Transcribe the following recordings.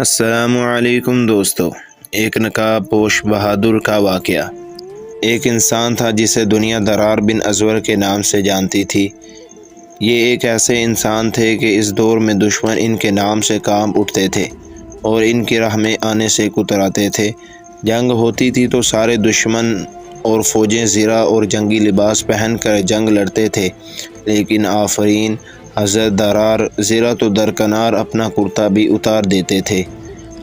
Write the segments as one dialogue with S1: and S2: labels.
S1: السلام علیکم دوستو، ایک نقاب پوش بہادر کا واقعہ۔ ایک انسان تھا جسے دنیا درار بن ازور کے نام سے جانتی تھی۔ یہ ایک ایسے انسان تھے کہ اس دور میں دشمن ان کے نام سے کام اٹھتے تھے اور ان کی راہ میں آنے سے کتراتے تھے۔ جنگ ہوتی تھی تو سارے دشمن اور فوجیں زرہ اور جنگی لباس پہن کر جنگ لڑتے تھے، لیکن آفرین حضرت درار زرہ تو درکنار اپنا کرتا بھی اتار دیتے تھے۔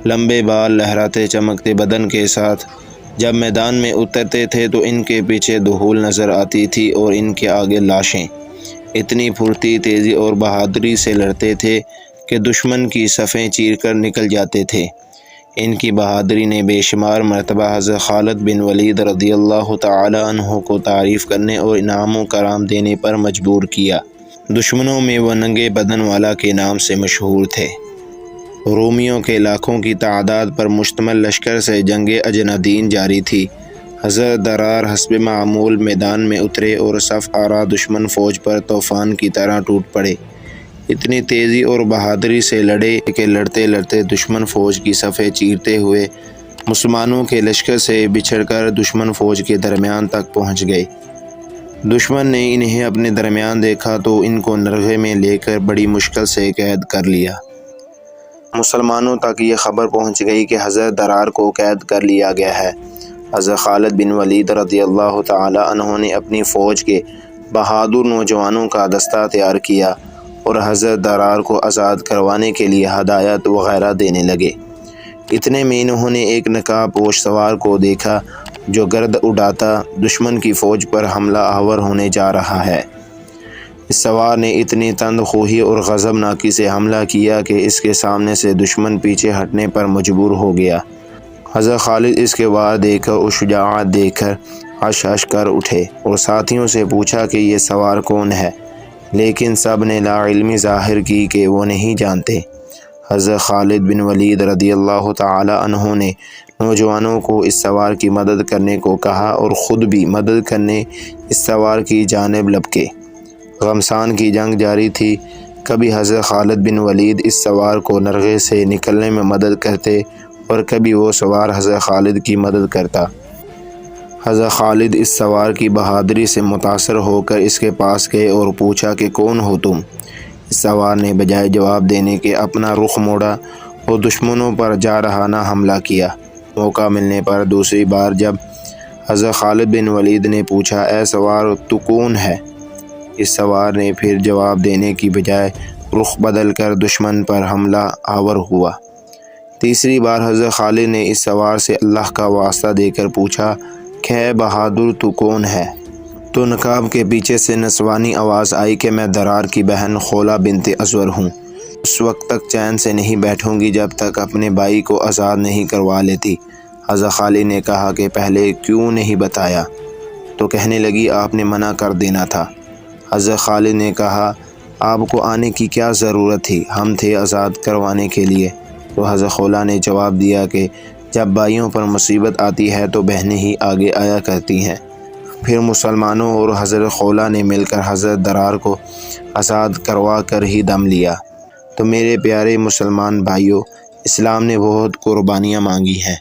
S1: لمبے بال لہراتے چمکتے بدن کے ساتھ جب میدان میں اترتے تھے تو ان کے پیچھے دھول نظر آتی تھی اور ان کے آگے لاشیں۔ اتنی پھرتی، تیزی اور بہادری سے لڑتے تھے کہ دشمن کی صفیں چیر کر نکل جاتے تھے۔ ان کی بہادری نے بے شمار مرتبہ حضرت خالد بن ولید رضی اللہ تعالی عنہ کو تعریف کرنے اور انعام و کرام دینے پر مجبور کیا۔ دشمنوں میں وہ ننگے بدن والا کے نام سے مشہور تھے۔ رومیوں کے لاکھوں کی تعداد پر مشتمل لشکر سے جنگ اجنادین جاری تھی۔ حضرت درار حسب معمول میدان میں اترے اور صف آرا دشمن فوج پر طوفان کی طرح ٹوٹ پڑے۔ اتنی تیزی اور بہادری سے لڑے کہ لڑتے لڑتے دشمن فوج کی صفیں چیرتے ہوئے مسلمانوں کے لشکر سے بچھڑ کر دشمن فوج کے درمیان تک پہنچ گئے۔ دشمن نے انہیں اپنے درمیان دیکھا تو ان کو نرغے میں لے کر بڑی مشکل سے قید کر لیا۔ مسلمانوں تک یہ خبر پہنچ گئی کہ حضرت درار کو قید کر لیا گیا ہے۔ حضرت خالد بن ولید رضی اللہ تعالی عنہ نے اپنی فوج کے بہادر نوجوانوں کا دستہ تیار کیا اور حضرت درار کو آزاد کروانے کے لیے ہدایت وغیرہ دینے لگے۔ اتنے میں انہوں نے ایک نقاب پوش سوار کو دیکھا جو گرد اڑاتا دشمن کی فوج پر حملہ آور ہونے جا رہا ہے۔ اس سوار نے اتنی تند خوی اور غضبناکی سے حملہ کیا کہ اس کے سامنے سے دشمن پیچھے ہٹنے پر مجبور ہو گیا۔ حضرت خالد اس کے وار دیکھ کر اور شجاعت دیکھ کر ہش ہش کر اٹھے اور ساتھیوں سے پوچھا کہ یہ سوار کون ہے، لیکن سب نے لا علمی ظاہر کی کہ وہ نہیں جانتے۔ حضرت خالد بن ولید رضی اللہ تعالی عنہ نے نوجوانوں کو اس سوار کی مدد کرنے کو کہا اور خود بھی مدد کرنے اس سوار کی جانب لپکے۔ غمسان کی جنگ جاری تھی۔ کبھی حضرت خالد بن ولید اس سوار کو نرغے سے نکلنے میں مدد کرتے اور کبھی وہ سوار حضرت خالد کی مدد کرتا۔ حضرت خالد اس سوار کی بہادری سے متاثر ہو کر اس کے پاس گئے اور پوچھا کہ کون ہو تم؟ اس سوار نے بجائے جواب دینے کے اپنا رخ موڑا اور دشمنوں پر جارحانہ حملہ کیا۔ موقع ملنے پر دوسری بار جب حضرت خالد بن ولید نے پوچھا اے سوار تو کون ہے؟ اس سوار نے پھر جواب دینے کی بجائے رخ بدل کر دشمن پر حملہ آور ہوا۔ تیسری بار حضرت خالد نے اس سوار سے اللہ کا واسطہ دے کر پوچھا کہ اے بہادر تو کون ہے؟ تو نقاب کے پیچھے سے نسوانی آواز آئی کہ میں درار کی بہن خولہ بنت ازور ہوں۔ اس وقت تک چین سے نہیں بیٹھوں گی جب تک اپنے بھائی کو آزاد نہیں کروا لیتی۔ حضرت خالد نے کہا کہ پہلے کیوں نہیں بتایا؟ تو کہنے لگی آپ نے منع کر دینا تھا۔ حضرت خالد نے کہا آپ کو آنے کی کیا ضرورت تھی، ہم تھے آزاد کروانے کے لیے۔ تو حضرت خولہ نے جواب دیا کہ جب بھائیوں پر مصیبت آتی ہے تو بہنیں ہی آگے آیا کرتی ہیں۔ پھر مسلمانوں اور حضرت خولہ نے مل کر حضرت درار کو آزاد کروا کر ہی دم لیا۔ تو میرے پیارے مسلمان بھائیوں، اسلام نے بہت قربانیاں مانگی ہیں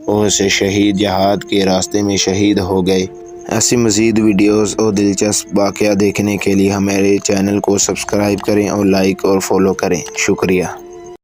S1: اور سے شہید جہاد کے راستے میں شہید ہو گئے۔ ایسی مزید ویڈیوز اور دلچسپ واقعہ دیکھنے کے لیے ہمارے چینل کو سبسکرائب کریں اور لائک اور فالو کریں۔ شکریہ۔